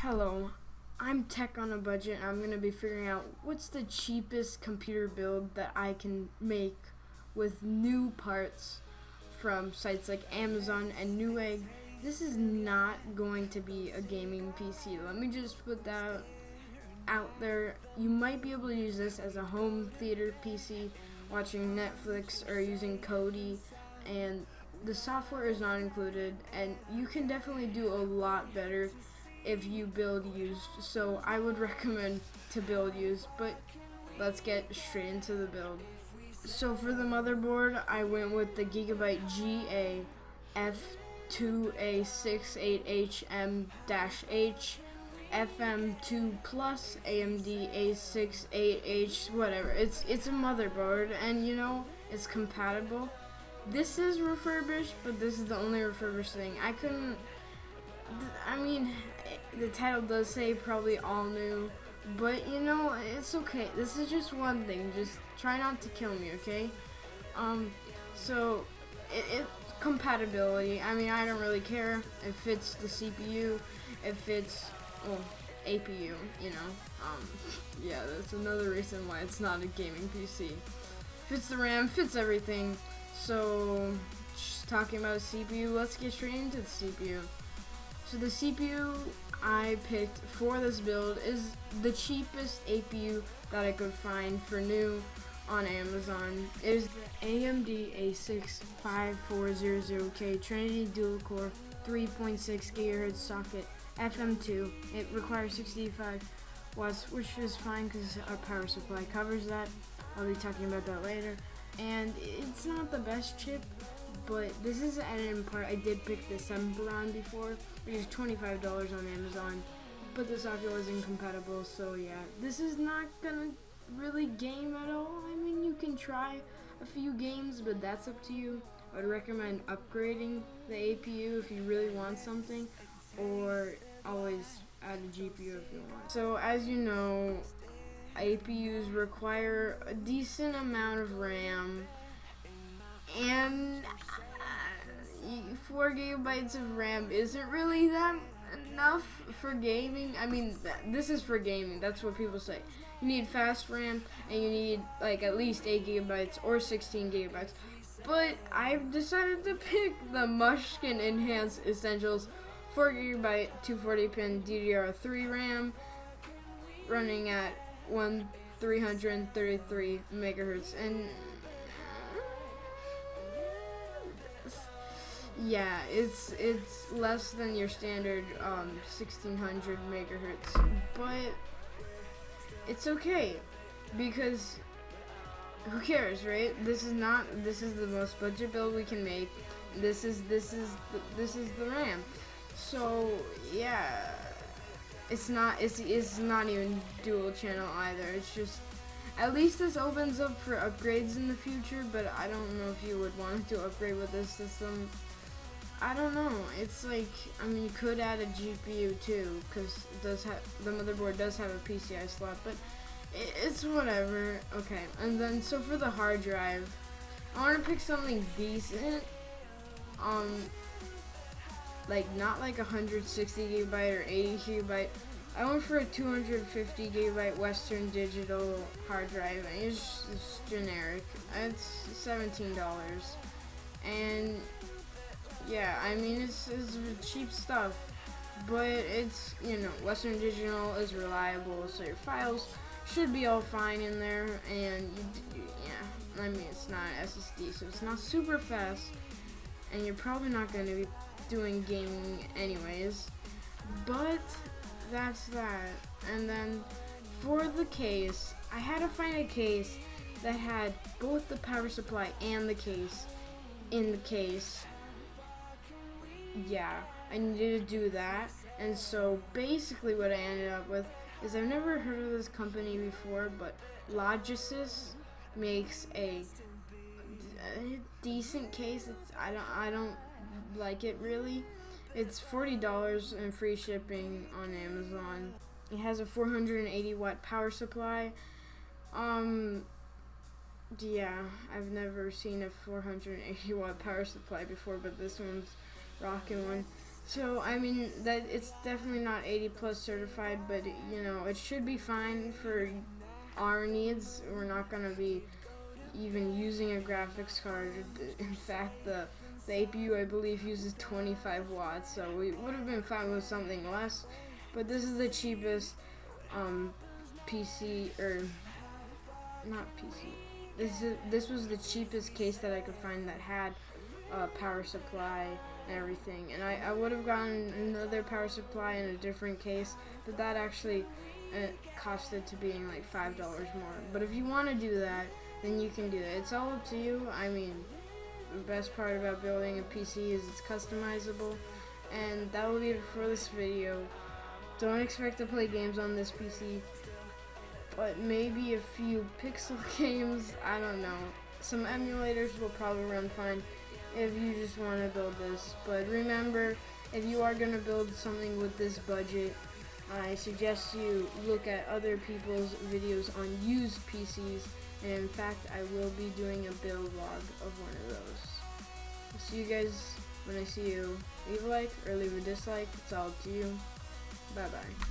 Hello, I'm Tech on a Budget, and I'm going to be figuring out what's the cheapest computer build that I can make with new parts from sites like Amazon and Newegg. This is not going to be a gaming PC. Let me just put that out there. You might be able to use this as a home theater PC, watching Netflix or using Kodi, and the software is not included, and you can definitely do a lot better if you build used. So I would recommend to build used, but let's get straight into the build. So for the motherboard, I went with the Gigabyte GA F2A68HM-H FM2 Plus AMD A68H, whatever. It's a motherboard, and it's compatible. This is refurbished, but this is the only refurbished thing. The title does say probably all new, but it's okay. This is just one thing. Just try not to kill me, okay? So it compatibility. I don't really care if it's the CPU, if it's APU. Yeah, that's another reason why it's not a gaming PC. Fits the RAM, fits everything. So just talking about a CPU, let's get straight into the CPU. So the CPU I picked for this build is the cheapest APU that I could find for new on Amazon. It is the AMD A6 5400K Trinity Dual Core 3.6 GHz socket FM2. It requires 65 watts, which is fine because our power supply covers that. I'll be talking about that later. And it's not the best chip, but this is an in part. I did pick the Sempron before, which is $25 on Amazon, but the software was incompatible, so yeah. This is not gonna really game at all. You can try a few games, but that's up to you. I would recommend upgrading the APU if you really want something, or always add a GPU if you want. So as you know, APUs require a decent amount of RAM, and 4 gigabytes of RAM isn't really that enough for gaming. This is for gaming, that's what people say. You need fast RAM, and you need at least 8 gigabytes or 16 gigabytes. But I've decided to pick the Mushkin Enhanced Essentials 4 gigabyte 240 pin DDR3 RAM, running at 333 megahertz, and yeah, it's less than your standard 1600 megahertz, but it's okay because who cares, right? This is the most budget build we can make. This is the RAM. So yeah, it's not even dual channel either. It's just, at least this opens up for upgrades in the future, but I don't know if you would want to upgrade with this system. I don't know. It's you could add a GPU too, because the motherboard does have a PCI slot, but it's whatever. Okay, and then so for the hard drive, I want to pick something decent. Not 160 gigabyte or 80 gigabyte. I went for a 250 gigabyte Western Digital hard drive, and it's generic. It's $17, and yeah, it's cheap stuff, but it's Western Digital is reliable, so your files should be all fine in there, and it's not SSD, so it's not super fast, and you're probably not going to be doing gaming anyways, but that's that. And then for the case, I had to find a case that had both the power supply and the case in the case. Yeah, I needed to do that, and so basically what I ended up with is, I've never heard of this company before, but Logisys makes a decent case. I don't like it really. It's $40 and free shipping on Amazon. It has a 480 watt power supply. Yeah, I've never seen a 480 watt power supply before, but this one's rocking one. So I mean that it's definitely not 80 plus certified, but you know it should be fine for our needs. We're not gonna be even using a graphics card. In fact, the APU I believe uses 25 watts, so we would have been fine with something less. But this is the cheapest PC, or not PC. This was the cheapest case that I could find that had power supply and everything. And I would have gotten another power supply in a different case, but that actually costed to being like $5 more. But if you want to do that, then you can do it. It's all up to you. I mean, the best part about building a PC is it's customizable. And that will be it for this video. Don't expect to play games on this PC, but maybe a few pixel games. I don't know. Some emulators will probably run fine if you just want to build this. But remember, if you are going to build something with this budget, I suggest you look at other people's videos on used PCs. And in fact, I will be doing a build log of one of those. I'll see you guys when I see you. Leave a like or leave a dislike. It's all up to you. Bye bye.